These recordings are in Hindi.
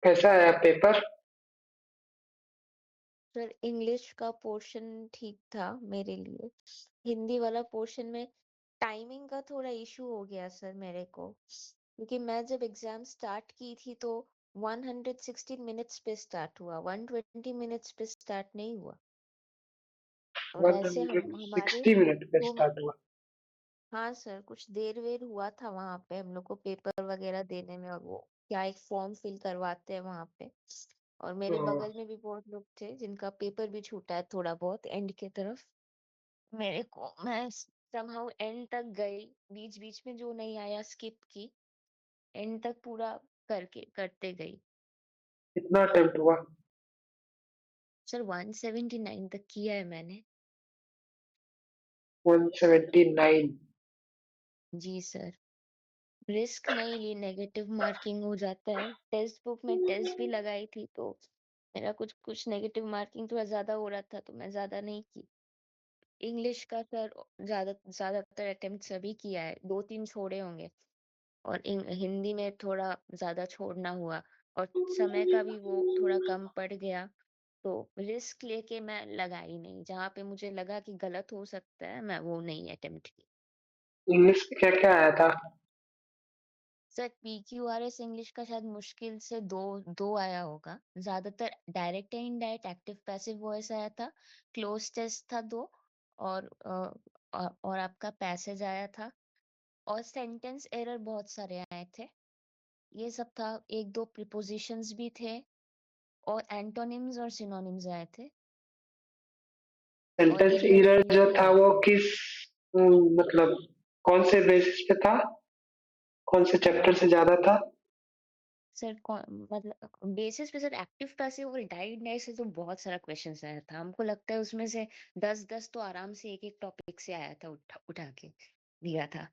कैसा है पेपर? सर इंग्लिश का पोर्शन ठीक था मेरे लिए। हिंदी वाला पोर्शन में टाइमिंग का थोड़ा इशू हो गया सर मेरे को, क्योंकि मैं जब एग्जाम स्टार्ट की थी तो 116 मिनट्स पे स्टार्ट हुआ, 120 मिनट्स पे स्टार्ट नहीं हुआ। और ऐसे हम हमारे 160 मिनट पे तो स्टार्ट हुआ। हाँ सर, कुछ देर वेर हुआ था वहां पे हम लोग को पेपर वगैरह देने में, और वो क्या एक फॉर्म फिल करवाते हैं वहां पे। और मेरे तो बगल में भी बहुत लोग थे जिनका पेपर भी छूटा है थोड़ा बहुत एंड के तरफ। मेरे को मैं समहाउ एंड तक गई, बीच बीच में जो नहीं आया स्किप की, एंड तक पूरा करके करते गई। कितना अटेम्प्ट हुआ? सर 179 तक किया है मैंने। 179। जी सर। रिस्क नहीं ली, नेगेटिव मार्किंग हो जाता है। टेक्स्ट बुक में टेस्ट भी लगाई थी तो मेरा कुछ कुछ नेगेटिव मार्किंग थोड़ा ज्यादा हो रहा था तो मैं ज्यादा नहीं की। इंग्लिश का सर ज्यादातर अटेम्प्ट सभी किया है, दो तीन छोड़े होंगे। और हिंदी में थोड़ा ज्यादा छोड़ना हुआ, और समय का भी वो थोड़ा कम पड़ गया। तो रिस्क लेके मैं लगाई नहीं, जहाँ पे मुझे लगा कि गलत हो सकता है मैं वो नहीं अटेम्प्ट की। इंग्लिश में क्या क्या आया था? सर PQRS इंग्लिश का शायद मुश्किल से दो दो आया होगा। ज्यादातर डायरेक्ट या इनडायरेक्ट एक्टिव पैसिव वॉइस आया था। क्लोज टेस्ट था दो। और और आपका पैसेज आया था। और सेंटेंस एरर बहुत सारे आए थे। ये सब था। एक दो प्रीपोजिशंस भी थे। और एंटोनिम्स और सिनोनिम्स आए थे। और सेंटेंस इडियम एरर फ्रेज जो भी था आया वो था। किस मतलब कौन से बेसिस पे था? कौन से चैप्टर से ज्यादा था? सर मतलब बेसिस पे सर एक्टिव पैसिव और डाइड से तो बहुत सारा क्वेश्चंस आया था, हमको लगता है उसमें से 10-10 तो आराम से एक एक टॉपिक से आया था, उठा उठा के दिया था।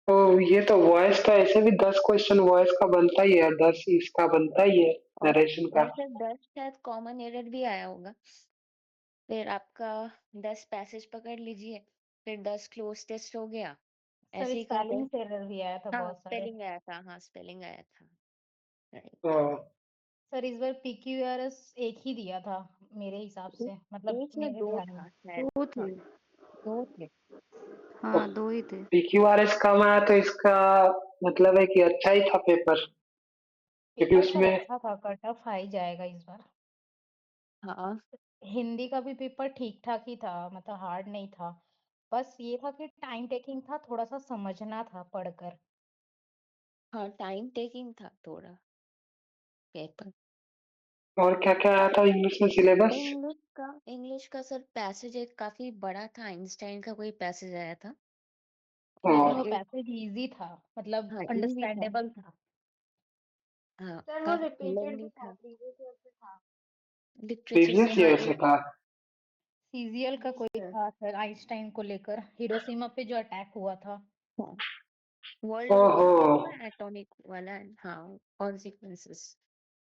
तो ये तो वॉइस का ऐसे भी 10 क्वेश्चन वॉइस का बनता ही है, 10 इसका बनता ही है, और नरेशन का। और सर 10 शायद कॉमन एरर भी आया होगा। फिर आपका 10 पैसेज पकड़ लीजिए। फिर 10 क्लोज टेस्ट हो गया। सर ऐसे ही करके। स्पेलिंग एरर भी आया था हाँ बहुत सारे। स्पेलिंग आया था, हाँ स्पेलिंग आया था। Right. तो सर इस बार PQRS एक ही दिया था मेरे हिसाब से, मतलब एक या मेरे दो ध्यान में। था शायद। दो हाँ थे। दो थे। हाँ, दो ही थे। PQRS कम आया तो इसका मतलब है कि अच्छा ही था पेपर, क्योंकि पेपर सर उसमें अच्छा था, कट ऑफ आ ही जाएगा इस बार। हाँ हिंदी का भी पेपर ठीक ठाक ही था, मतलब हार्ड नहीं था। बस ये था कि टाइम टेकिंग था, थोड़ा सा समझना था पढ़कर। हाँ टाइम टेकिंग था थोड़ा पेपर। और क्या क्या आया था इंग्लिश में सिलेबस? इंग्लिश का सर पैसेज एक काफी बड़ा था, आइंस्टाइन का कोई पैसेज आया था। लेकिन और वो एक पैसेज इजी था, मतलब हाँ इजी था। अंडरस्टैंडेबल था। हाँ सर वो काफी रिपीटेड भी लेंदी था, था। प्रीवियस ईयर से था। लिटरेचर से प्रीवियस हाँ ईयर से एक। था? सीजीएल का जी कोई सर। था सर, आइंस्टाइन को लेकर, हिरोशिमा पे जो अटैक हुआ था। हाँ वर्ल्ड ओहो। वॉर टू का एटॉमिक वाला। हाँ कॉन्सिक्वेंसेस।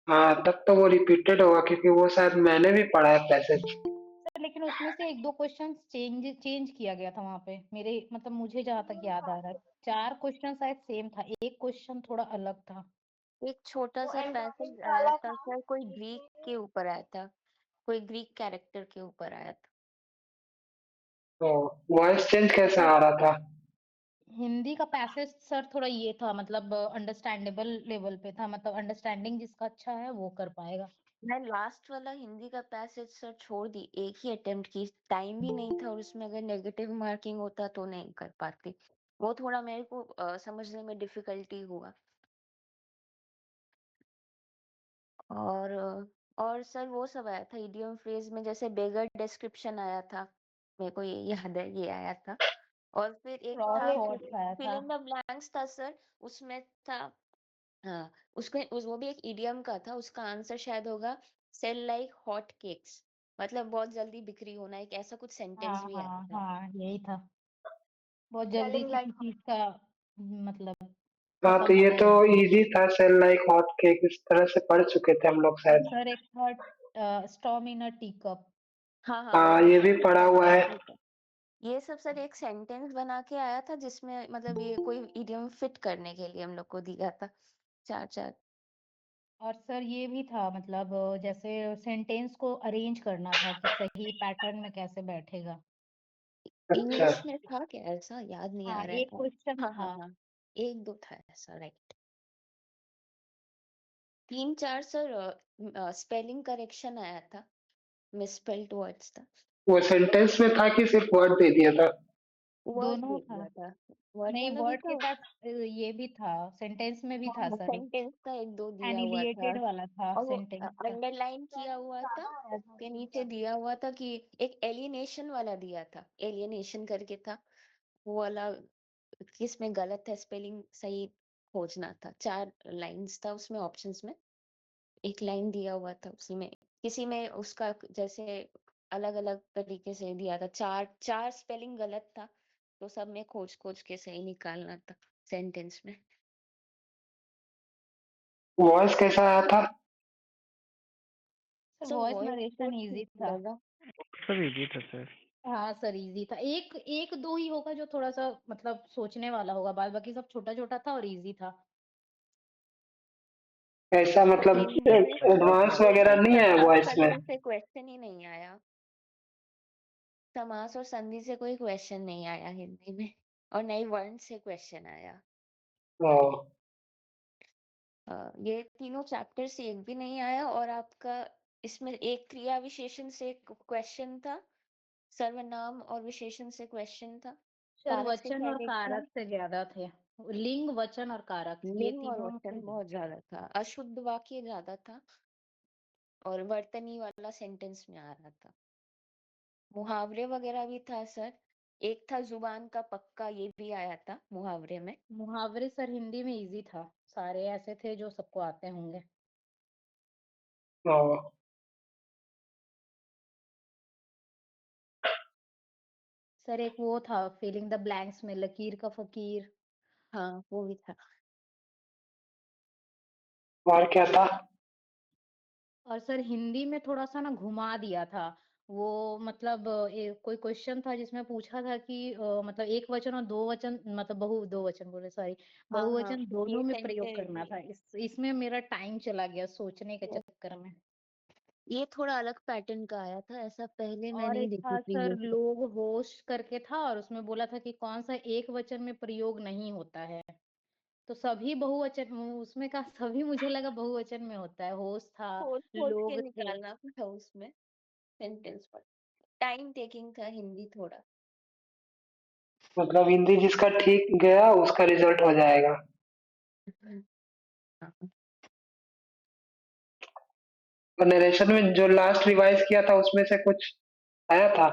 हाँ, तब तो वो रिपीटेड होगा क्योंकि वो शायद मैंने भी पढ़ा है पैसेज। सर लेकिन उसमें से एक दो क्वेश्चन चेंज चेंज किया गया था वहां पे, मेरे मतलब मुझे जहां तक याद आ रहा है। चार क्वेश्चन शायद सेम था, एक क्वेश्चन थोड़ा अलग था। एक छोटा वो सा एंटोनिम पैसेज आया वाला था था। सर, कोई ग्रीक के ऊपर आया था। कोई ग्रीक कैरेक्टर के ऊपर आया था। तो वॉइस चेंज कैसे सर आ रहा था? हिंदी का पैसेज सर थोड़ा ये था, मतलब अंडरस्टैंडेबल लेवल पे था, मतलब अंडरस्टैंडिंग जिसका अच्छा है वो कर पाएगा। मैं लास्ट वाला हिंदी का पैसेज सर छोड़ दी, एक ही अटेम्प्ट की, टाइम भी नहीं था, और उसमें अगर नेगेटिव मार्किंग होता तो नहीं कर पाती। वो थोड़ा मेरे को समझने में डिफिकल्टी हुआ। और और सर वो सब आया था इडियम फ्रेज में, जैसे बेगर डिस्क्रिप्शन आया था। मेरे को ये याद है ये आया था। और फिर एक क्रॉस था वर्ड्स आया फिल था। इन द ब्लैंक्स था सर। उसमें था। हाँ वो भी एक इडियम का था, उसका आंसर शायद होगा सेल लाइक हॉट केक्स। मतलब बहुत जल्दी बिक्री होना, एक ऐसा कुछ हाँ सेंटेंस भी आया हाँ था। हाँ, यही था। बहुत जल्दी सेलिंग किसी लाइक। चीज का मतलब हाँ, खत्म तो हो ये तो जाएगा। इजी था, सेल लाइक हॉट केक, इस तरह से पढ़ चुके थे हम लोग और शायद। सर एक था स्टॉर्म इन अ टी कप। हाँ हाँ हाँ, हाँ ये भी स्टॉर्म पढ़ा इन हुआ है। द। ये सब सर एक सेंटेंस बना के आया था, जिसमें मतलब ये कोई इडियम फिट करने के लिए हम लोग को दिया था। चार चार। और सर ये भी था मतलब जैसे सेंटेंस को अरेंज करना था कि सही पैटर्न में कैसे बैठेगा। अच्छा। इंग्लिश में था क्या ऐसा? याद नहीं हाँ, आ रहा एक है। क्वेश्चन हाँ हाँ था। हाँ, एक दो था ऐसा, राइट। 3-4 सर स्पेलिंग करेक्शन आया था, मिसस्पेल्ड वर्ड्स था। वो सेंटेंस में था कि सिर्फ वर्ड दे दिया था? वर्ड दोनों दे था। दिया था, वर्ड नहीं, वाला भी वर्ड के था। साथ ये भी था, सेंटेंस में भी था हाँ, सर, एक सेंटेंस का एक दो दिया हुआ था। एनिलिएटेड वाला था और वो सेंटेंस का। अंडरलाइन किया हुआ था, उसके नीचे दिया हुआ था कि एक एलिनेशन वाला दिया था, एलिनेशन करके था वो वाला, किसमें गलत है स्पेलिंग सही खोजना था। 4 लाइंस था उसमें, ऑप्शंस में एक लाइन दिया हुआ था, उसी में किसी में उसका जैसे अलग अलग तरीके से दिया था, चार चार स्पेलिंग गलत था, तो सब में खोज खोज के सही निकालना था सेंटेंस में। वॉइस कैसा आया था? सर सो वॉइस वॉइस तो नरेशन इजी ठीक था। लगा। सब इजी था सर। हाँ सर इजी था, एक एक दो ही होगा जो थोड़ा सा मतलब सोचने वाला होगा, बाद बाकी सब छोटा छोटा था और इजी था। ऐसा मतलब हिंदी में सर एडवांस वगैरह कोई नहीं है समास वॉइस में? संधि से क्वेश्चन ही नहीं आया, समास और संधि से कोई क्वेश्चन नहीं आया हिंदी में, और नहीं वर्ण से क्वेश्चन आया। ओ, ये तीनों चैप्टर से एक भी नहीं आया, और आपका इसमें एक क्रिया विशेषण से क्वेश्चन था, सर्वनाम और विशेषण से क्वेश्चन था, सर कारक से वचन और शायद एक था। कारक से ज्यादा थे, लिंग वचन और कारक ये लिंग और तीनों से वचन बहुत ज्यादा था, अशुद्ध वाक्य ज्यादा था, और वर्तनी वाला सेंटेंस में आ रहा था। मुहावरे वगैरह भी था सर, एक था जुबान का पक्का, ये भी आया था मुहावरे में। मुहावरे सर हिंदी में इजी था, सारे ऐसे थे जो सबको आते होंगे। ओ, सर एक वो था फिलिंग द ब्लैंक्स में लकीर का फकीर। हाँ वो भी था। और क्या था? और सर हिंदी में थोड़ा सा ना घुमा दिया था वो, मतलब कोई क्वेश्चन था जिसमें पूछा था कि मतलब एक वचन और दो वचन, मतलब दो वचन बोले सॉरी, हाँ हाँ, बहुवचन ये दोनों में प्रयोग सेंटेंस, करना था। इसमें मेरा टाइम चला गया सोचने के चक्कर में। ये थोड़ा अलग पैटर्न का आया था, ऐसा पहले मैं और नहीं एक देखी था सर प्रीवियस। लोग होश करके था, और उसमें बोला था कि कौन सा एक वचन में प्रयोग नहीं होता है, तो सभी बहुवचन उसमें का सभी मुझे लगा बहुवचन में होता है, होश था, खोज खोज के लोग थे। निकालना था उसमें सेंटेंस पर, टाइम टेकिंग था हिंदी थोड़ा। मतलब हिंदी जिसका ठीक गया उसका रिजल्ट हो जाएगा? हाँ, और नरेशन में जो लास्ट रिवाइज किया था उसमें से कुछ आया था?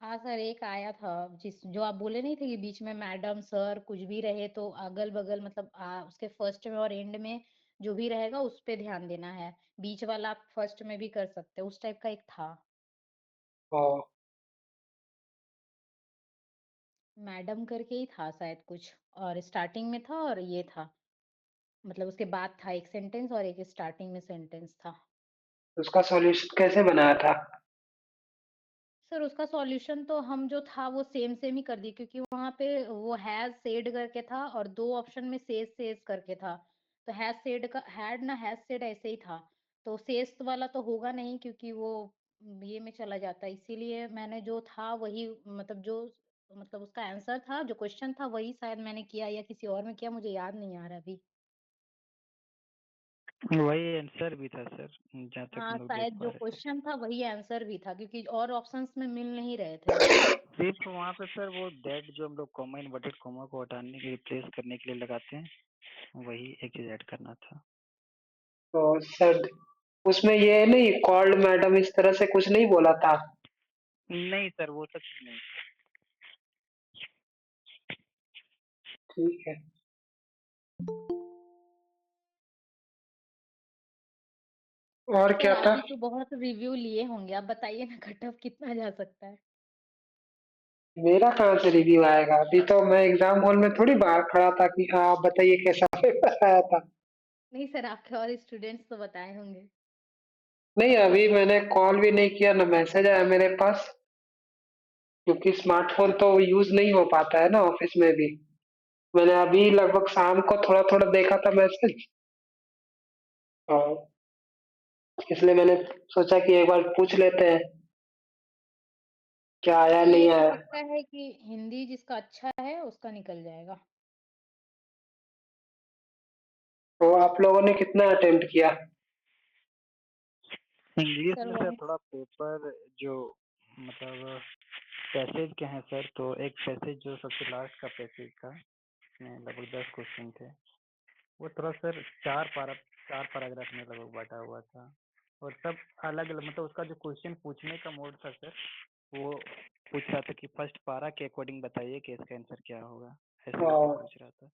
हाँ सर एक आया था, जिस जो आप बोले नहीं थे कि बीच में मैडम सर कुछ भी रहे तो अगल बगल मतलब उसके फर्स्ट में और एंड में जो भी रहेगा उस पे ध्यान देना है, बीच वाला आप फर्स्ट में भी कर सकते हैं, उस टाइप का एक था। ओ, मैडम करके ही था शायद कुछ, और स्टार्टिंग में था और ये था, मतलब उसके बाद था एक सेंटेंस और एक स्टार्टिंग में सेंटेंस था। उसका सॉल्यूशन कैसे बनाया था? सर उसका सॉल्यूशन तो हम जो था वो सेम सेम ही कर दिए, क्योंकि वहां पे वो हैज सेड करके था और दो ऑप्शन में सेज करके था, तो हैज सेड का हैड ना हैज सेड ऐसे ही था, तो सेज वाला तो होगा नहीं क्योंकि वो ये में चला जाता है, इसीलिए मैंने जो था वही मतलब जो मतलब उसका आंसर था जो क्वेश्चन था वही शायद मैंने किया या किसी और में किया, मुझे याद नहीं आ रहा अभी। वही आंसर भी था सर, जहाँ तक हाँ हम लोग देख शायद पा जो रहे थे। क्वेश्चन था वही आंसर भी था, क्योंकि और ऑप्शंस में मिल नहीं रहे थे। सिर्फ वहाँ पे सर वो दैट जो हम लोग कॉमा इन्वर्टेड कॉमा को हटाने के रिप्लेस करने के लिए लगाते हैं, वही एक चीज ऐड करना था। तो सर उसमें ये नहीं कॉल्ड मैडम इस तरह से कुछ नहीं बोला था? नहीं सर, वो सब चीज नहीं। ठीक है। और सर क्या आप था? भी तो बहुत रिव्यू लिए होंगे, आप बताइए ना कट ऑफ कितना जा सकता है। मेरा कहाँ से रिव्यू आएगा? अभी तो मैं एग्जाम हॉल में थोड़ी बाहर खड़ा था कि हाँ आप बताइए कैसा पेपर आया था। नहीं सर आपके और स्टूडेंट्स तो बताए होंगे। नहीं, अभी मैंने कॉल भी नहीं किया, ना मैसेज आया मेरे पास, क्योंकि स्मार्टफोन तो यूज नहीं हो पाता है ना ऑफिस में भी। मैंने अभी लगभग शाम को थोड़ा थोड़ा देखा था मैसेज, और इसलिए मैंने सोचा कि एक बार पूछ लेते हैं क्या आया सर ये नहीं हो आया। सकता है कि हिंदी जिसका अच्छा है उसका निकल जाएगा। तो आप लोगों ने कितना अटेम्प्ट किया? इंग्लिश सर में सर वही थोड़ा पेपर जो मतलब पैसेज के हैं सर, तो एक पैसेज जो सबसे लास्ट का पैसेज था उसमें लगभग 10 क्वेश्चन थे, वो थोड़ा सर चार पैराग्राफ में लगभग बांटा हुआ था, और सब अलग अलग मतलब उसका जो क्वेश्चन पूछने का मोड था सर, वो पूछ रहा था कि फर्स्ट पारा के अकॉर्डिंग बताइए कि इसका आंसर क्या होगा, ऐसे करके और पूछ रहा था।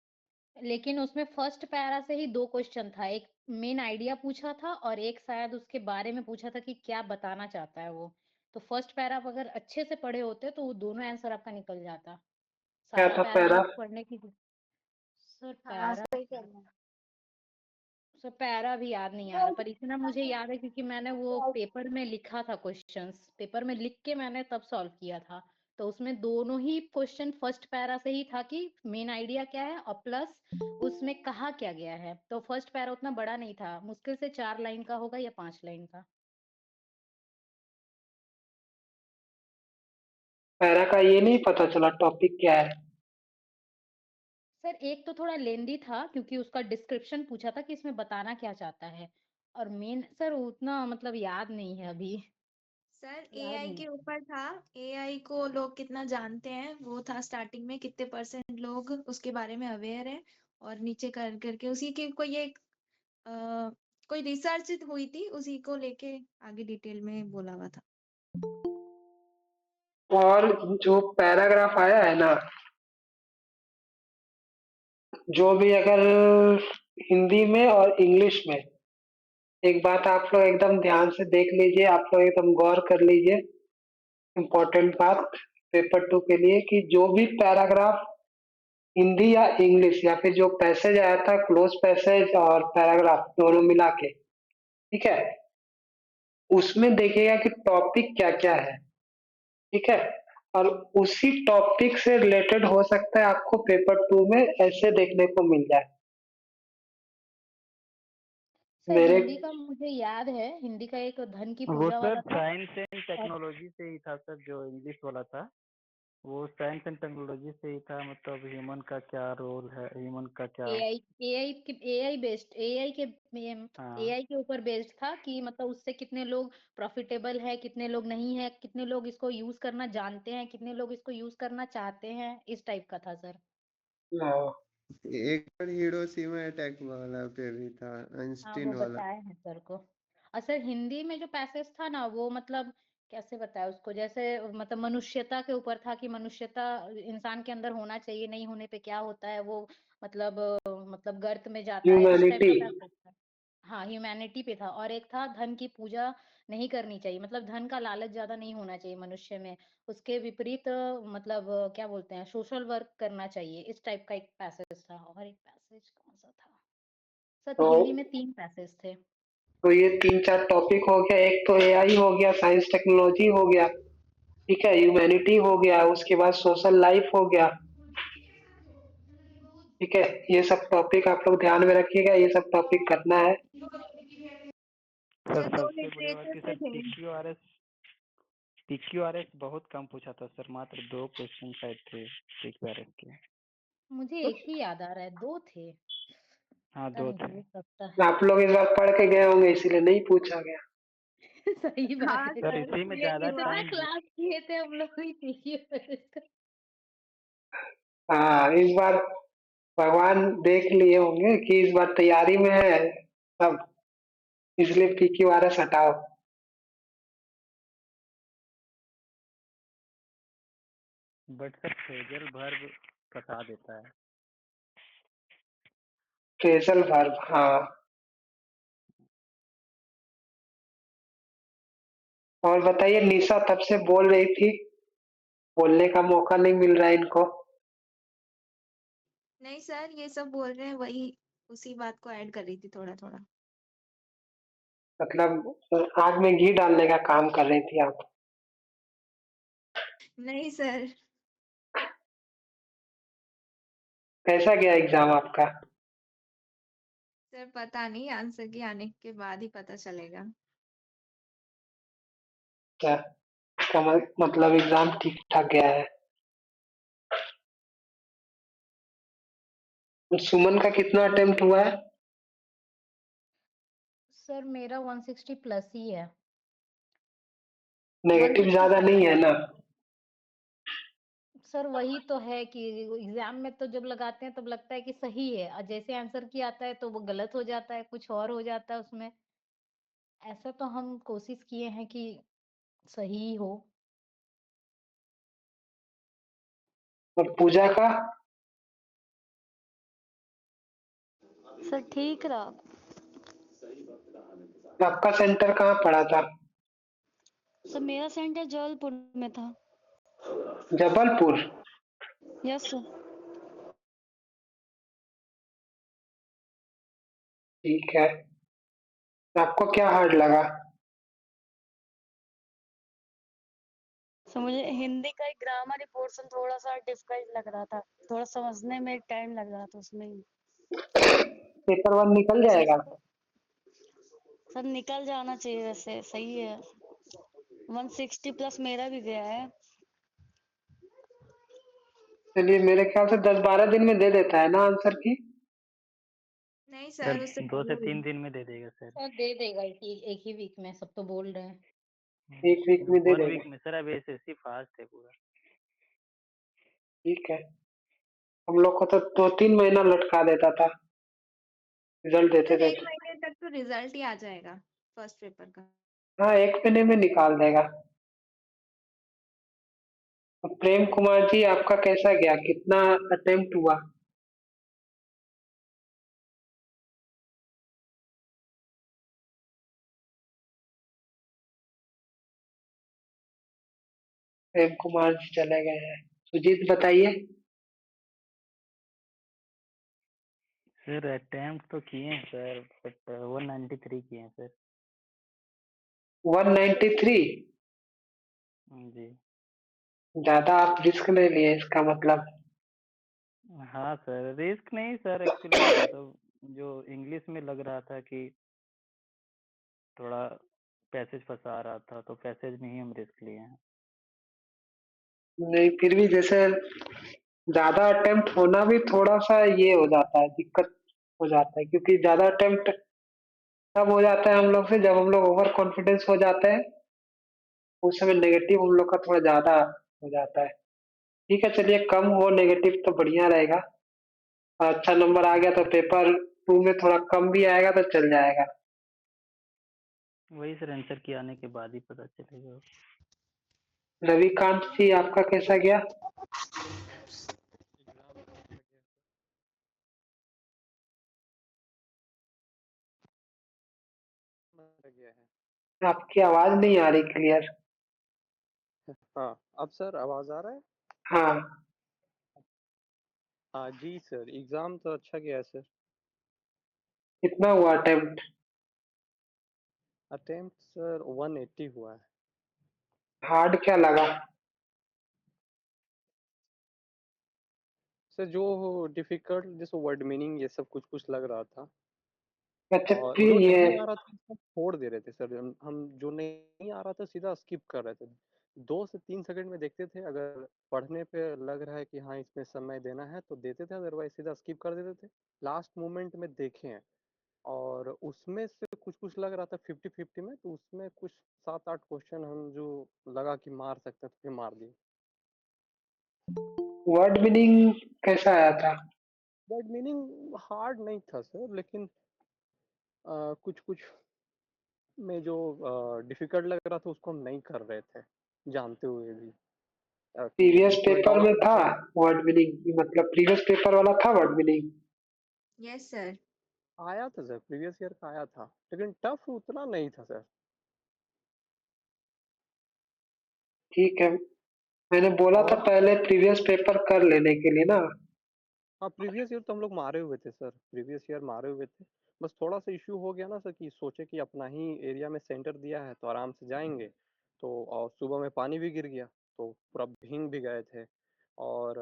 लेकिन उसमें फर्स्ट पैरा से ही 2 क्वेश्चन था। एक मेन आइडिया पूछा था और एक शायद उसके बारे में पूछा था कि क्या बताना चाहता है वो। तो फर्स्ट पैरा आप अगर अच्छे से पढ़े होते तो वो दोनों आंसर आपका निकल जाता। क्या सारा था पैरा? पैराग्राफ पढ़ने की सर हाँ पैरा सही कह रहे हैं। सर पैरा भी याद नहीं आ रहा, पर इतना मुझे याद है क्योंकि मैंने वो पेपर में लिखा था क्वेश्चंस, पेपर में लिख के मैंने तब सॉल्व किया था। तो उसमें दोनों ही क्वेश्चन फर्स्ट पैरा से ही था कि मेन आइडिया क्या है और प्लस उसमें कहा क्या गया है। तो फर्स्ट पैरा उतना बड़ा नहीं था, मुश्किल से 4 लाइन का होगा या 5 लाइन का। पैरा का ये नहीं पता चला टॉपिक क्या है? सर एक तो थोड़ा लेंदी था क्योंकि उसका डिस्क्रिप्शन पूछा था कि इसमें बताना क्या चाहता है, और मेन सर उतना मतलब याद नहीं है अभी। सर याद एआई नहीं। के ऊपर था। एआई को लोग कितना जानते हैं वो था, स्टार्टिंग में कितने परसेंट लोग उसके बारे में अवेयर है, और नीचे कर करके उसी के कोई एक अ, कोई रिसर्च हुई थी, उसी को लेके आगे डिटेल में बोला हुआ था। और जो पैराग्राफ आया है ना, जो भी अगर हिंदी में और इंग्लिश में, एक बात आप लोग एकदम ध्यान से देख लीजिए, आप लोग एकदम गौर कर लीजिए, इम्पोर्टेंट बात पेपर 2 के लिए, कि जो भी पैराग्राफ हिंदी या इंग्लिश या फिर जो पैसेज आया था, क्लोज पैसेज और पैराग्राफ दोनों मिला के, ठीक है, उसमें देखिएगा कि टॉपिक क्या क्या है, ठीक है, और उसी टॉपिक से रिलेटेड हो सकता है आपको पेपर 2 में ऐसे देखने को मिल जाए। सर मेरे हिंदी का मुझे याद है, हिंदी का एक धन की वो पूजा सर वाला था। साइंस एंड और टेक्नोलॉजी से ही था सर, जो इंग्लिश वाला था वो साइंस एंड टेक्नोलॉजी से ही था, मतलब ह्यूमन का क्या रोल है, ह्यूमन का क्या। एआई के हाँ एआई के ऊपर बेस्ड था कि मतलब उससे कितने लोग प्रॉफिटेबल है, कितने लोग नहीं है, कितने लोग इसको यूज करना जानते हैं, कितने लोग इसको यूज करना चाहते हैं, इस टाइप का था सर। एक बार हिरोशिमा अटैक वाला पे भी था, हाँ वो आइंस्टीन वाला। बताए हैं सर को। और सर हिंदी में जो पैसेज था ना वो मतलब कैसे बताया उसको, जैसे मतलब मनुष्यता के ऊपर था कि मनुष्यता इंसान के अंदर होना चाहिए, नहीं होने पे क्या होता है वो, मतलब गर्त में जाता है, इस टाइप ह्यूमैनिटी। का पैसेज था। हाँ ह्यूमैनिटी पे था। और एक था धन की पूजा नहीं करनी चाहिए, मतलब धन का लालच ज्यादा नहीं होना चाहिए मनुष्य में, उसके विपरीत क्या बोलते हैं, सोशल वर्क करना चाहिए, इस टाइप का एक पैसेज था। और एक पैसेज कौन सा था सर, तो हिंदी में 3 पैसेज थे। ये 3-4 टॉपिक हो गया, एक तो एआई हो गया, साइंस टेक्नोलॉजी हो गया, ठीक है, ह्यूमैनिटी हो गया, उसके बाद सोशल लाइफ हो गया, ठीक है, ये सब टॉपिक आप लोग ध्यान में रखिएगा, ये सब टॉपिक करना है। सर सर दो सबसे बड़ी बात लिटरेचर कि पे सर थे। पीक्यूआरएस बहुत कम पूछा था सर, मात्र 2 क्वेश्चन शायद थे पीक्यूआरएस के। मुझे एक ही याद आ रहा है, 2 थे, हाँ पता 2 नहीं थे। हो सकता है। आप लोग इस बार पढ़ के गए होंगे इसीलिए नहीं पूछा गया। सही बात हाँ है सर सर, सर, इसी में यही ज्यादा हुआ। कितना टाइम क्लास किए थे हम लोग ही देखिए। हाँ, इस बार भगवान देख लिए होंगे कि इस बार तैयारी में है सब, इसलिए पीक्यूआरएस हटाओ। बट सर फ्रेजल वर्ब बता देता है। फ्रेजल वर्ब, हाँ। और बताइए, निशा तब से बोल रही थी, बोलने का मौका नहीं मिल रहा है इनको। नहीं सर, ये सब बोल रहे हैं, वही उसी बात को ऐड कर रही थी थोड़ा थोड़ा। मतलब आग में घी डालने का काम कर रही थी आप। नहीं सर। कैसा गया एग्जाम आपका? सर पता नहीं, आंसर की आने के बाद ही पता चलेगा। क्या इसका मतलब एग्जाम ठीक ठाक गया है। सुमन का कितना अटेम्प्ट हुआ है? सर मेरा 160 प्लस ही है। नेगेटिव ज्यादा 165 नहीं है ना? सर वही तो है कि एग्जाम में तो जब लगाते हैं तब लगता है कि सही है, और जैसे आंसर की आता है तो वो गलत हो जाता है, कुछ और हो जाता है उसमें। ऐसा तो हम कोशिश किए हैं कि सही हो। और पूजा का? सर ठीक रहा। आपका सेंटर कहाँ पड़ा था? सर मेरा सेंटर जबलपुर में था। जबलपुर? Yes sir. ठीक है। आपको क्या हार्ड लगा? सर मुझे हिंदी का एक ग्रामर पोर्शन थोड़ा सा डिफिकल्ट लग रहा था, थोड़ा समझने में टाइम लग रहा था उसमें ही। पेपर वन निकल वैसे जाएगा? सर निकल जाना चाहिए, वैसे सही है। 160 प्लस मेरा भी गया है। चलिए, मेरे ख्याल से 10-12 दिन में दे देता है ना आंसर की। नहीं सर सर, उससे 2 से पहले 3 भी। दिन में दे देगा सर। सर दे देगा एक ही वीक में, सब तो बोल रहे हैं। एक वीक में दे 1 देगा। वीक में सर, अब एसएससी फास्ट है पूरा। ठीक है। हम लोग को तो 2-3 महीना लटका देता था रिजल्ट देते सर एक देते। महीने तक तो रिजल्ट ही आ जाएगा फर्स्ट पेपर का। हाँ, 1 महीने में निकाल देगा। अब प्रेम कुमार जी, आपका कैसा गया? कितना अटेम्प्ट हुआ? प्रेम कुमार जी चले गए हैं। सुजीत बताइए। सर अटेम्प्ट तो किए हैं सर, बट 193 किए हैं सर। 193? जी। ज्यादा आप रिस्क नहीं लिए इसका मतलब। हाँ सर, रिस्क नहीं सर, एक्चुअली मतलब जो इंग्लिश में लग रहा था कि थोड़ा पैसेज फंसा रहा था, तो पैसेज में ही हम रिस्क लिए हैं। नहीं, फिर भी जैसे ज्यादा अटेम्प्ट होना भी थोड़ा सा ये हो जाता है, दिक्कत हो जाता है, क्योंकि ज्यादा अटेम्प्ट तब हो जाता है हम लोग से जब हम लोग ओवर कॉन्फिडेंस हो जाते हैं। उस समय नेगेटिव हम लोग का थोड़ा ज्यादा हो जाता है। ठीक है, चलिए, कम हो नेगेटिव तो बढ़िया रहेगा। और अच्छा नंबर आ गया तो पेपर टू में थोड़ा कम भी आएगा तो चल जाएगा। वही सर, आंसर की आने के बाद ही पता चलेगा। रविकांत जी, आपका कैसा गया? एग्जाम तो अच्छा गया अच्छा गया है। आपकी आवाज नहीं आ रही क्लियर। हाँ, अब सर आवाज आ रहा है? हाँ। हाँ जी सर, एग्जाम तो अच्छा गया है सर। कितना हुआ अटेम्प्ट? अटेम्प्ट सर 180 हुआ है। हार्ड क्या लगा? सर जो डिफिकल्ट जैसे वर्ड मीनिंग ये सब कुछ कुछ लग रहा था। अच्छा, और फिर जो ये नहीं आ रहा था उसको छोड़ दे रहे थे सर, हम जो नहीं आ रहा था सीधा स्किप कर रहे थे। 2 से 3 सेकंड में देखते थे, अगर पढ़ने पे लग रहा है कि हाँ इसमें समय देना है तो देते थे, अदरवाइज सीधा स्किप कर देते थे। लास्ट मोमेंट में देखे हैं, और उसमें से कुछ कुछ लग रहा था 50-50 में, तो उसमें कुछ 7-8 क्वेश्चन हम जो लगा कि मार सकते हैं तो फिर मार दिए। वर्ड मीनिंग कैसा आया था? वर्ड मीनिंग हार्ड नहीं था सर, लेकिन कुछ कुछ में जो डिफिकल्ट लग रहा था उसको हम नहीं कर रहे थे, जानते हुए भी कि प्रीवियस उसमें पेपर डाउट में था होता है। वर्ड मीनिंग, मतलब प्रीवियस पेपर वाला था वर्ड मीनिंग? Yes sir. आया था सर, प्रीवियस ईयर का आया था, लेकिन टफ उतना नहीं था सर। ठीक है। मैंने बोला था और पहले प्रीवियस पेपर कर लेने के लिए ना। हाँ, प्रीवियस ईयर तो हम लोग मारे हुए थे सर, प्रीवियस ईयर मारे हुए थे। बस थोड़ा सा इश्यू हो गया ना सर, कि सोचे कि अपना ही एरिया में सेंटर दिया है तो आराम से जाएंगे। तो और सुबह में पानी भी गिर गया, तो पूरा भीग भी गए थे। और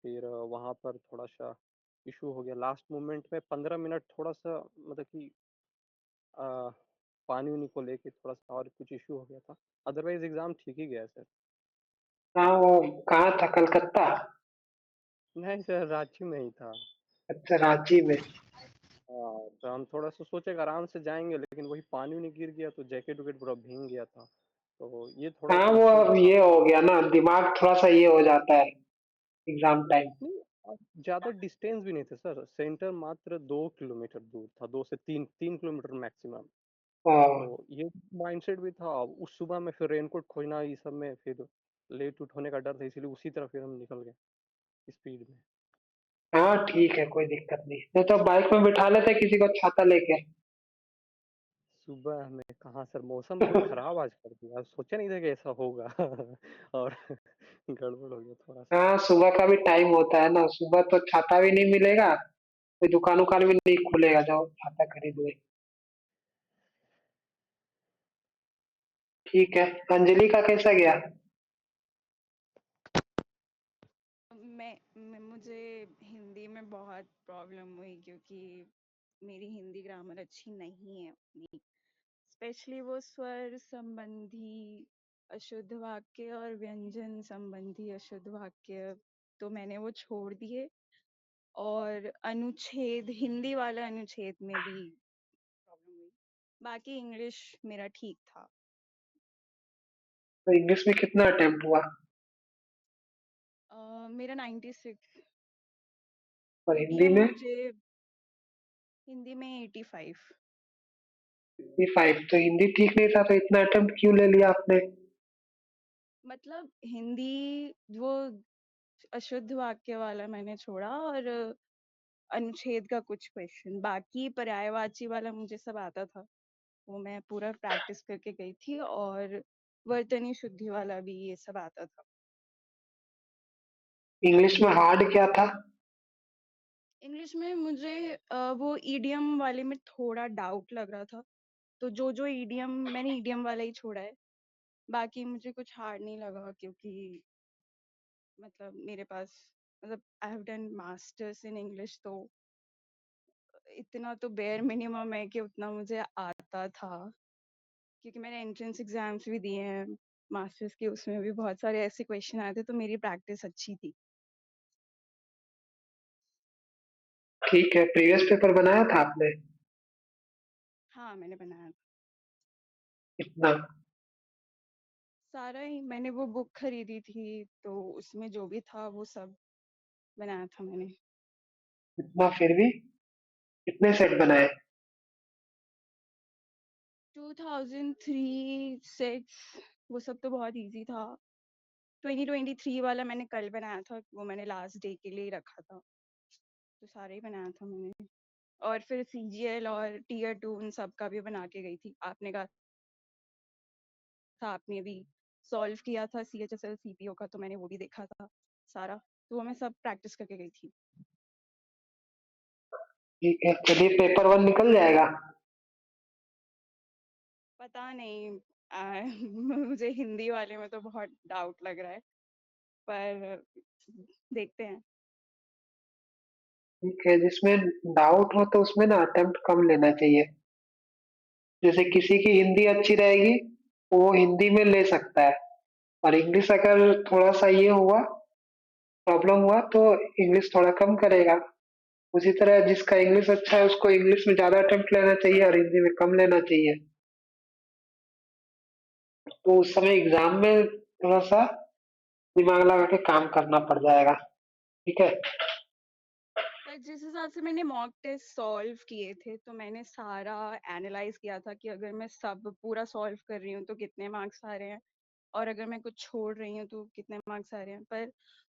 फिर वहाँ पर थोड़ा सा इशू हो गया लास्ट मोमेंट में 15 मिनट थोड़ा सा मतलब कि आ, पानी उनी को लेके थोड़ा सा और कुछ इशू हो गया था। अदरवाइज एग्जाम ठीक ही गया सर। हाँ, वो कहाँ था, कलकत्ता? नहीं सर, रांची में ही था। अच्छा, रांची में। हाँ, तो हम थोड़ा सा सोचे कि आराम से जाएंगे, लेकिन वही पानी उनी गिर गया तो जैकेट वैकेट पूरा भीग गया था। तो ये थोड़ा हाँ, सा वो इशू अब था। ये हो गया ना, दिमाग थोड़ा सा ये हो जाता है एग्जाम टाइम। नहीं, अब ज्यादा डिस्टेंस भी नहीं थे सर, सेंटर मात्र 2 किलोमीटर दूर था, 2 से 3 किलोमीटर मैक्सिमम। तो और ये माइंडसेट भी था। अब उस सुबह में फिर रेनकोट खोजना, ये सब में फिर लेट उठ होने का डर था, इसीलिए उसी तरह फिर हम निकल गए स्पीड में। हाँ, ठीक है, कोई दिक्कत नहीं, नहीं तो बाइक में बिठा लेते किसी को छाता लेके। सुबह में कहाँ सर, मौसम बहुत खराब आज कर दिया, सोचा नहीं था कि ऐसा होगा। और गड़बड़ हो गया थोड़ा सा। हाँ, सुबह का भी टाइम होता है ना, सुबह तो छाता भी नहीं मिलेगा, कोई दुकान उकान भी नहीं खुलेगा जाओ छाता खरीदने। ठीक है, अंजलि का कैसा गया? मुझे हिंदी में बहुत प्रॉब्लम हुई क्योंकि मेरी हिंदी ग्रामर अच्छी नहीं है उतनी। स्पेशली वो स्वर संबंधी अशुद्ध वाक्य और व्यंजन संबंधी अशुद्ध वाक्य, तो मैंने वो छोड़ दिए। और अनुच्छेद, हिंदी वाला अनुच्छेद में भी प्रॉब्लम हुई। बाकी इंग्लिश मेरा ठीक था। तो इंग्लिश में कितना अटेम्प्ट हुआ? मेरा 96। और हिंदी मीडियम में? मुझे हिंदी में 85। 5? तो हिंदी ठीक नहीं था तो इतना अटेम्प्ट क्यों ले लिया आपने? मतलब हिंदी वो अशुद्ध वाक्य वाला मैंने छोड़ा, और अनुच्छेद का कुछ क्वेश्चन, बाकी पर्यायवाची वाला मुझे सब आता था। वो मैं पूरा प्रैक्टिस करके गई थी, और वर्तनी शुद्धि वाला भी ये सब आता था। इंग्लिश में हार्ड क्या था? इंग्लिश में मुझे वो ईडियम वाले में थोड़ा डाउट लग रहा था, तो जो जो ईडियम, मैंने ईडियम वाला ही छोड़ा है। बाकी मुझे कुछ हार्ड नहीं लगा, क्योंकि मतलब मेरे पास, मतलब I have done masters in English, तो इतना तो बेयर मिनिमम है कि उतना मुझे आता था, क्योंकि मैंने एंट्रेंस एग्जाम्स भी दिए हैं मास्टर्स के, उसमें भी बहुत सारे ऐसे क्वेश्चन आए थे, तो मेरी प्रैक्टिस अच्छी थी। ठीक है, प्रीवियस पेपर बनाया था आपने? हाँ, मैंने बनाया था कितना? सारा ही। मैंने वो बुक खरीदी थी, तो उसमें जो भी था वो सब बनाया था मैंने। कितना फिर भी? कितने सेट बनाए? 2003, 6, वो सब तो बहुत इजी था। 2023 वाला मैंने कल बनाया था, वो मैंने लास्ट डे के लिए ही रखा था, तो सारे ही बनाया था मैंने। और फिर सीजीएल और टीयर 2 उन सब का भी बना के गई थी। आपने कहा था, आपने भी सॉल्व किया था सीएचएसएल सीपीओ का, तो मैंने वो भी देखा था सारा, तो वो मैं सब प्रैक्टिस करके गई थी। ठीक है, चलिए, पेपर 1 निकल जाएगा। पता नहीं, मुझे हिंदी वाले में तो बहुत डाउट लग रहा है, पर देखते हैं। ठीक है, जिसमें डाउट हो तो उसमें ना अटेम्प्ट कम लेना चाहिए। जैसे किसी की हिंदी अच्छी रहेगी, वो हिंदी में ले सकता है, और इंग्लिश अगर थोड़ा सा ये हुआ, प्रॉब्लम हुआ, तो इंग्लिश थोड़ा कम करेगा। उसी तरह जिसका इंग्लिश अच्छा है उसको इंग्लिश में ज्यादा अटेम्प्ट लेना चाहिए और हिंदी में कम लेना चाहिए। तो उस समय एग्जाम में थोड़ा सा दिमाग लगा के काम करना पड़ जाएगा। ठीक है। पर जिस हिसाब से मैंने मॉक टेस्ट सॉल्व किए थे, तो मैंने सारा एनालाइज किया था कि अगर मैं सब पूरा सॉल्व कर रही हूँ तो कितने मार्क्स आ रहे हैं, और अगर मैं कुछ छोड़ रही हूँ तो कितने मार्क्स आ रहे हैं। पर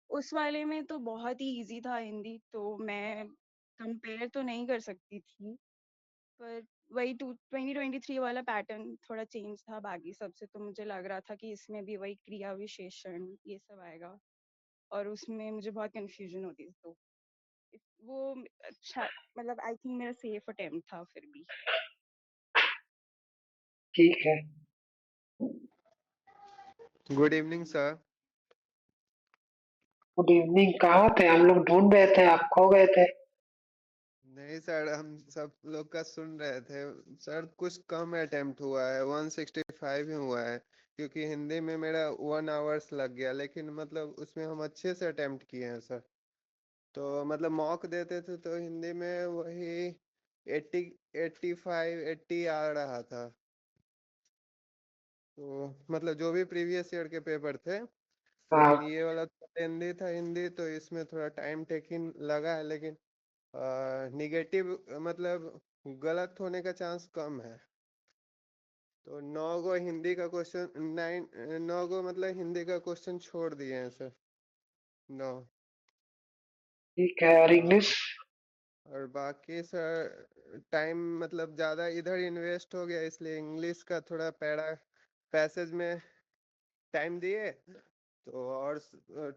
उस वाले में तो बहुत ही इजी था हिंदी, तो मैं कंपेयर तो नहीं कर सकती थी। पर वही 2023 वाला पैटर्न थोड़ा चेंज था बाकी सबसे, तो मुझे लग रहा था कि इसमें भी वही क्रिया विशेषण ये सब आएगा, और उसमें मुझे बहुत कंफ्यूजन होती थी। तो वो अच्छा, मतलब आई थिंक मेरा सेफ अटेम्प्ट था फिर भी। ठीक है। Good evening sir. Good evening. कहाँ थे? हम लोग ढूंढ रहे थे, आप खो गए थे। नहीं सर, हम सब लोग का सुन रहे थे सर। कुछ कम अटेम्प्ट हुआ है, 165 ही हुआ है, क्योंकि हिंदी में मेरा 1 आवर्स लग गया, लेकिन मतलब उसमें हम अच्छे से अटेम्प्ट किए हैं सर। तो मतलब मॉक देते थे तो हिंदी में वही 80, 85, 80 आ रहा था। तो मतलब जो भी प्रीवियस ईयर के पेपर थे, हाँ लेकिन ये वाला तो हिंदी था, हिंदी तो इसमें थोड़ा टाइम टेकिंग लगा है, लेकिन निगेटिव मतलब गलत होने का चांस कम है। तो 9 गो हिंदी का क्वेश्चन, 9 गो मतलब हिंदी का क्वेश्चन छोड़ दिए हैं सर। 9। ठीक है। और इंग्लिश? और बाकी सर टाइम मतलब ज़्यादा इधर इन्वेस्ट हो गया, इसलिए इंग्लिश का थोड़ा पैसेज में टाइम दिए, तो और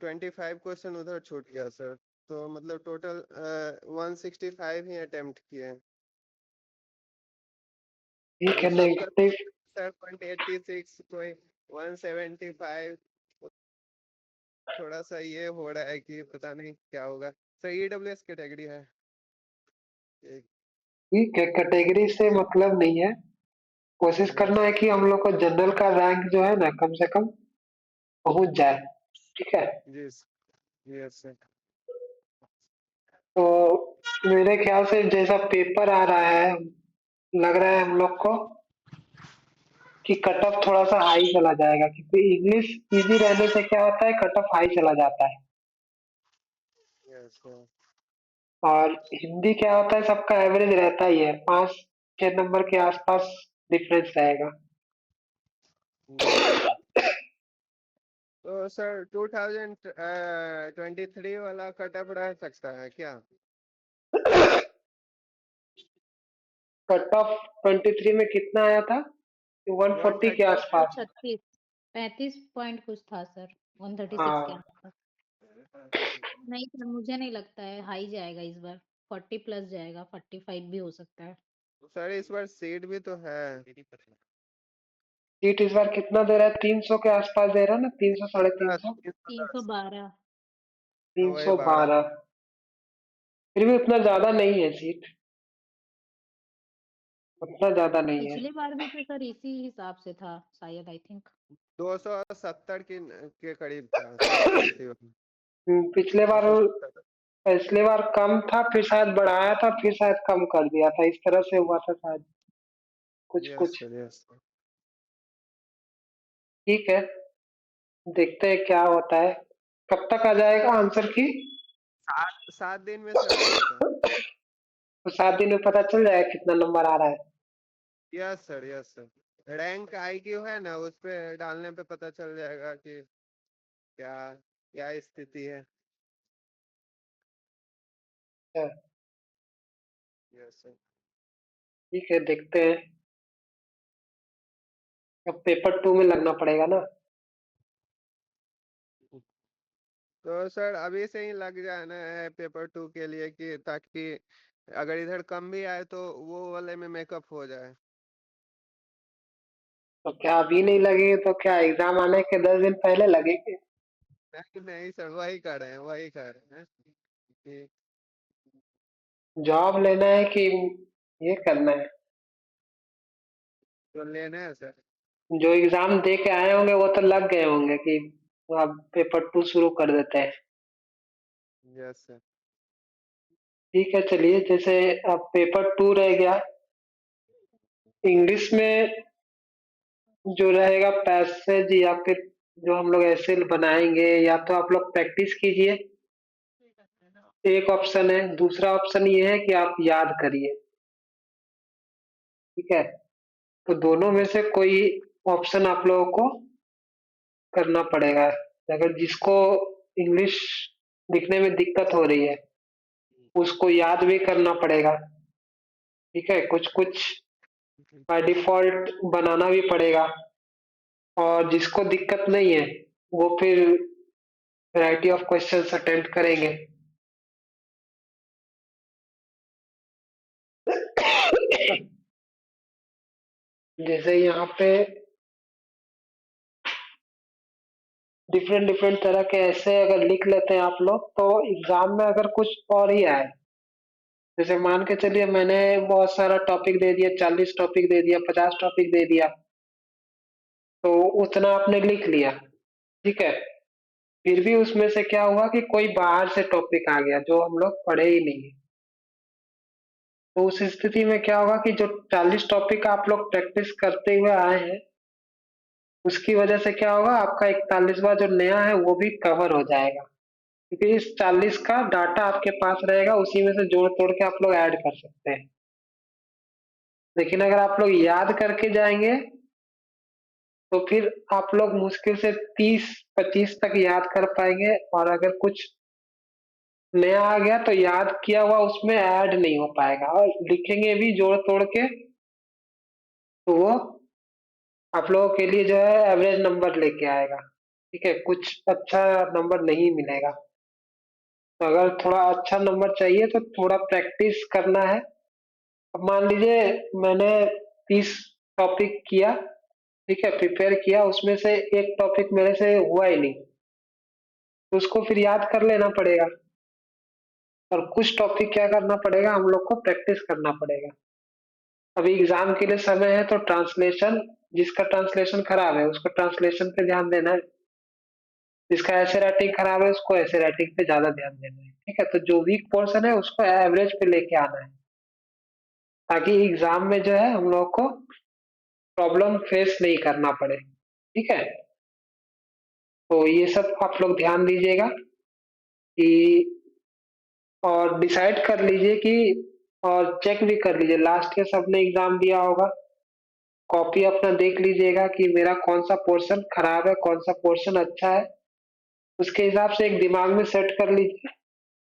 25 क्वेश्चन उधर छूट गया सर। तो मतलब टोटल 165 ही अटेम्प्ट किए हैं। ठीक अभी है। सबका नेगेटिव? सर 0.86, कोई 175। थोड़ा सा ये हो रहा है कि पता नहीं क्या होगा सर। EWS कैटेगरी है एक। ठीक है, कैटेगरी से मतलब नहीं है। कोशिश करना यस। है कि हम लोग को जनरल का रैंक जो है ना कम से कम पहुंच जाए। ठीक है। यस। Yes sir. तो मेरे ख्याल से जैसा पेपर आ रहा है, लग रहा है हम लोग को कि कट ऑफ थोड़ा सा हाई चला जाएगा, क्योंकि इंग्लिश इजी रहने से क्या होता है, कट ऑफ हाई चला जाता है। Yes sir. और हिंदी क्या होता है, सबका एवरेज रहता ही है, 5-6 नंबर के आसपास डिफरेंस रहेगा। Yes sir. तो सर 2023 वाला कटअप रह सकता है क्या? कट ऑफ 23 में कितना आया था? 140 के 130। आसपास। 136, 35 पॉइंट कुछ था सर, 136 के हाँ। आसपास। नहीं सर, मुझे नहीं लगता है हाई जाएगा इस बार, 40 प्लस जाएगा, 45 भी हो सकता है। सर इस बार सीट भी तो है। सीट इस बार कितना दे रहा है? 300 के आसपास दे रहा है ना, 300 साढ़े तीन सौ 310। 312। तीन वही सौ 12। बारह फिर भी उतना ज्यादा नहीं है सीट, उतना ज्यादा नहीं है। पिछली बार भी तो सर इसी हिसाब से था शायद, आई थिंक। 270 के करीब था सर पिछली बार। पिछले बार, 270। पिछले बार कम था, फिर शायद बढ़ाया था, फिर शायद कम कर दिया था, इस तरह से हुआ था शायद, कुछ यस कुछ। सर। Yes sir. ठीक है, देखते हैं क्या होता है। कब तक आ जाएगा आंसर की? 7 दिन में सर आ जाता है। तो 7 दिन में पता चल जाएगा कितना नंबर आ रहा है। Yes sir. Yes sir. Rank IQ है ना, उस पे डालने पे पता चल जाएगा कि क्या क्या स्थिति है। अच्छा, यस सर। ठीक है, देखते हैं। अब पेपर 2 में लगना पड़ेगा ना। तो सर अभी से ही लग जाना है पेपर 2 के लिए, कि ताकि अगर इधर कम भी आए तो वो वाले में मेकअप हो जाए। तो क्या अभी नहीं लगेंगे तो क्या एग्जाम आने के 10 दिन पहले लगेंगे? नहीं नहीं सर, वही कर रहे हैं, वही कर रहे हैं कि जॉब लेना है कि ये करना है? तो लेना है सर। जो एग्जाम दे के आए होंगे वो तो लग गए होंगे कि अब पेपर 2 शुरू कर देते हैं। Yes sir. ठीक है, चलिए। जैसे अब पेपर 2 रह गया, इंग्लिश में जो रहेगा पैसेज, या फिर जो हम लोग ऐसे बनाएंगे, या तो आप लोग प्रैक्टिस कीजिए, एक ऑप्शन है। दूसरा ऑप्शन ये है कि आप याद करिए। ठीक है, तो दोनों में यस। से कोई ऑप्शन आप लोगों को करना पड़ेगा। अगर जिसको इंग्लिश लिखने में दिक्कत हो रही है, उसको याद भी करना पड़ेगा। ठीक है, कुछ कुछ बाय डिफॉल्ट बनाना भी पड़ेगा। और जिसको दिक्कत नहीं है, वो फिर वैरायटी ऑफ क्वेश्चंस अटेम्प्ट करेंगे। जैसे यहाँ पे डिफरेंट डिफरेंट तरह के ऐसे अगर लिख लेते हैं आप लोग, तो एग्जाम में अगर कुछ और ही आए जैसे मान के चलिए मैंने बहुत सारा टॉपिक दे दिया, 40 टॉपिक दे दिया, 50 टॉपिक दे दिया, तो उतना आपने लिख लिया, ठीक है। फिर भी उसमें से क्या हुआ कि कोई बाहर से टॉपिक आ गया जो हम लोग पढ़े ही नहीं है, तो उस स्थिति में क्या होगा कि जो 40 टॉपिक आप लोग प्रैक्टिस करते हुए आए हैं, उसकी वजह से क्या होगा, आपका 41वां जो नया है वो भी कवर हो जाएगा, क्योंकि इस 40 का डाटा आपके पास रहेगा, उसी में से जोड़ तोड़ के आप लोग ऐड कर सकते हैं। लेकिन अगर आप लोग याद करके जाएंगे तो फिर आप लोग मुश्किल से 30-25 तक याद कर पाएंगे, और अगर कुछ नया आ गया तो याद किया हुआ उसमें ऐड नहीं हो पाएगा, और लिखेंगे भी जोड़ तोड़ के तो वो आप लोगों के लिए जो है एवरेज नंबर लेके आएगा, ठीक है, कुछ अच्छा नंबर नहीं मिलेगा। तो अगर थोड़ा अच्छा नंबर चाहिए तो थोड़ा प्रैक्टिस करना है। अब मान लीजिए मैंने 30 टॉपिक किया, ठीक है, प्रिपेयर किया, उसमें से एक टॉपिक मेरे से हुआ ही नहीं, तो उसको फिर याद कर लेना पड़ेगा, और कुछ टॉपिक क्या करना पड़ेगा, हम लोग को प्रैक्टिस करना पड़ेगा। अभी एग्जाम के लिए समय है तो ट्रांसलेशन, जिसका ट्रांसलेशन खराब है उसको ट्रांसलेशन पे ध्यान देना है, जिसका ऐसे राइटिंग खराब है उसको ऐसे राइटिंग पे ज्यादा ध्यान देना है, ठीक है। तो जो वीक पोर्शन है उसको एवरेज पे लेके आना है, ताकि एग्जाम में जो है हम लोग को प्रॉब्लम फेस नहीं करना पड़े, ठीक है। तो ये सब आप लोग ध्यान दीजिएगा कि, और डिसाइड कर लीजिए कि, और चेक भी कर लीजिए, लास्ट ईयर सबने एग्जाम दिया होगा, कॉपी अपना देख लीजिएगा कि मेरा कौन सा पोर्शन खराब है, कौन सा पोर्शन अच्छा है, उसके हिसाब से एक दिमाग में सेट कर लीजिए,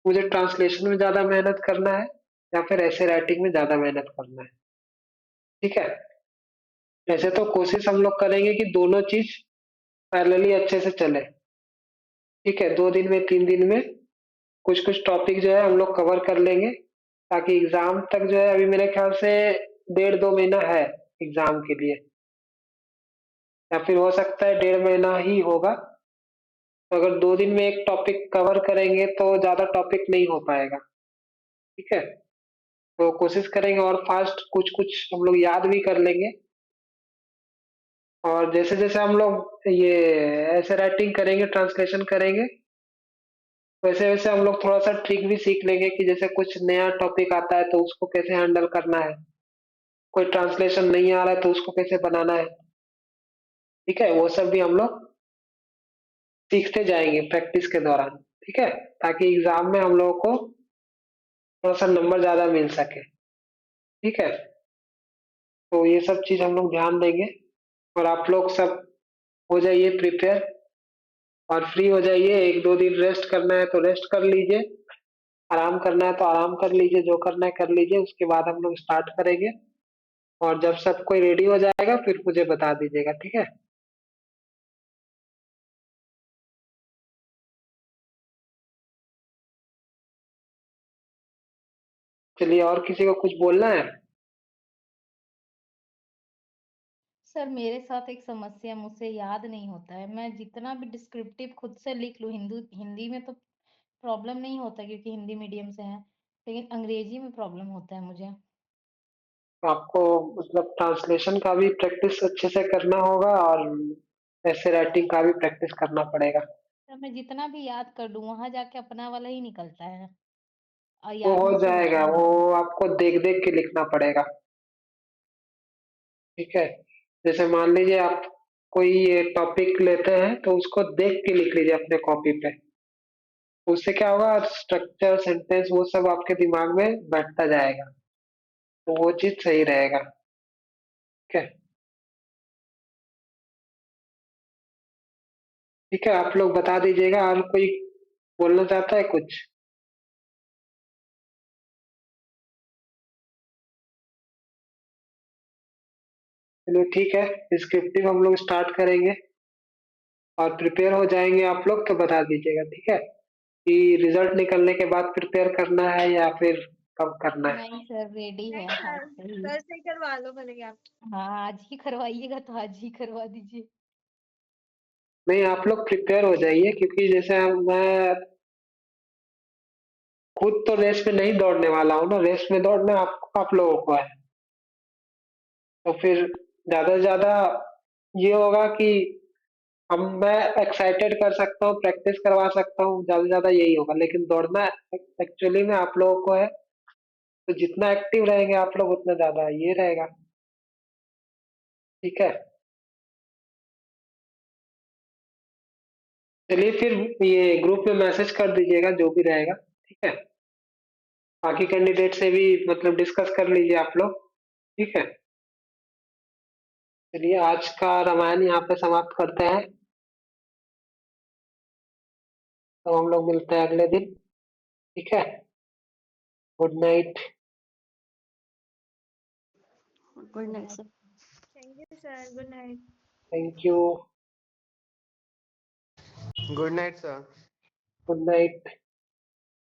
मुझे ट्रांसलेशन में ज्यादा मेहनत करना है या फिर ऐसे राइटिंग में ज्यादा मेहनत करना है, ठीक है। ऐसे तो कोशिश हम लोग करेंगे कि दोनों चीज पैरेलली अच्छे से चले, ठीक है। 2 दिन में 3 दिन में कुछ कुछ टॉपिक जो है हम लोग कवर कर लेंगे, ताकि एग्जाम तक जो है, अभी मेरे ख्याल से 1.5-2 महीना है एग्जाम के लिए, या फिर हो सकता है 1.5 महीना ही होगा। तो अगर 2 दिन में एक टॉपिक कवर करेंगे तो ज्यादा टॉपिक नहीं हो पाएगा, ठीक है। तो कोशिश करेंगे और फास्ट कुछ कुछ हम लोग याद भी कर लेंगे, और जैसे जैसे हम लोग ये ऐसे राइटिंग करेंगे, ट्रांसलेशन करेंगे, वैसे वैसे हम लोग थोड़ा सा ट्रिक भी सीख लेंगे कि जैसे कुछ नया टॉपिक आता है तो उसको कैसे हैंडल करना है, कोई ट्रांसलेशन नहीं आ रहा है तो उसको कैसे बनाना है, ठीक है। वो सब भी हम लोग सीखते जाएंगे प्रैक्टिस के दौरान, ठीक है, ताकि एग्जाम में हम लोगों को थोड़ा सा नंबर ज्यादा मिल सके, ठीक है। तो ये सब चीज हम लोग ध्यान देंगे, और आप लोग सब हो जाइए प्रिपेयर, और फ्री हो जाइए। 1-2 दिन रेस्ट करना है तो रेस्ट कर लीजिए, आराम करना है तो आराम कर लीजिए, जो करना है कर लीजिए, उसके बाद हम लोग स्टार्ट करेंगे। और जब सब कोई रेडी हो जाएगा फिर मुझे बता दीजिएगा, ठीक है। चलिए, और किसी को कुछ बोलना है? सर मेरे साथ एक समस्या, मुझसे याद नहीं होता है। मैं जितना भी डिस्क्रिप्टिव खुद से लिख लूँ, हिंदी में तो प्रॉब्लम नहीं होता क्योंकि हिंदी मीडियम से है, लेकिन अंग्रेजी में प्रॉब्लम होता है मुझे। तो आपको मतलब ट्रांसलेशन का भी प्रैक्टिस अच्छे से करना होगा, और ऐसे राइटिंग का भी प्रैक्टिस करना पड़ेगा। सर मैं जितना भी याद कर लूँ, वहां जाके अपना वाला ही निकलता है और वो याद हो मुझसे होता जाएगा, ही वो नहीं है। आपको देख देख के लिखना पड़ेगा, ठीक है। जैसे मान लीजिए आप कोई टॉपिक लेते हैं तो उसको देख के लिख लीजिए अपने कॉपी पे, उससे क्या होगा, स्ट्रक्चर, सेंटेंस, वो सब आपके दिमाग में बैठता जाएगा, तो वो चीज सही रहेगा, ठीक है। ठीक है, आप लोग बता दीजिएगा, और कोई बोलना चाहता है कुछ? चलिए ठीक है, डिस्क्रिप्टिव हम लोग स्टार्ट करेंगे, और प्रिपेयर हो जाएंगे आप लोग तो बता दीजिएगा, ठीक है, कि रिजल्ट निकलने के बाद प्रिपेयर करना है या फिर कब करना है। नहीं सर, रेडी नहीं है आज सर, से ही। सर से करवा लो भले ही आप। हाँ, आज ही करवाइएगा तो आज ही करवा दीजिए। नहीं, आप लोग प्रिपेयर हो जाइए, क्योंकि जैसे मैं खुद तो रेस में नहीं दौड़ने वाला हूँ ना, रेस में दौड़ना आप लोगों को है। तो फिर ज्यादा से ज्यादा ये होगा कि मैं एक्साइटेड कर सकता हूँ, प्रैक्टिस करवा सकता हूँ, ज्यादा से ज्यादा यही होगा। लेकिन दौड़ना एक्चुअली में आप लोगों को है, तो जितना एक्टिव रहेंगे आप लोग उतना ज्यादा ये रहेगा। ठीक है, चलिए फिर ये ग्रुप में मैसेज कर दीजिएगा जो भी रहेगा। ठीक है, बाकी कैंडिडेट से भी मतलब डिस्कस कर लीजिए आप लोग। ठीक है, चलिए आज का रामायण यहाँ पे समाप्त करते हैं। तो हम लोग मिलते हैं अगले दिन। ठीक है, good night. Good night sir. Thank you sir, good night. Thank you, good night sir. Good night.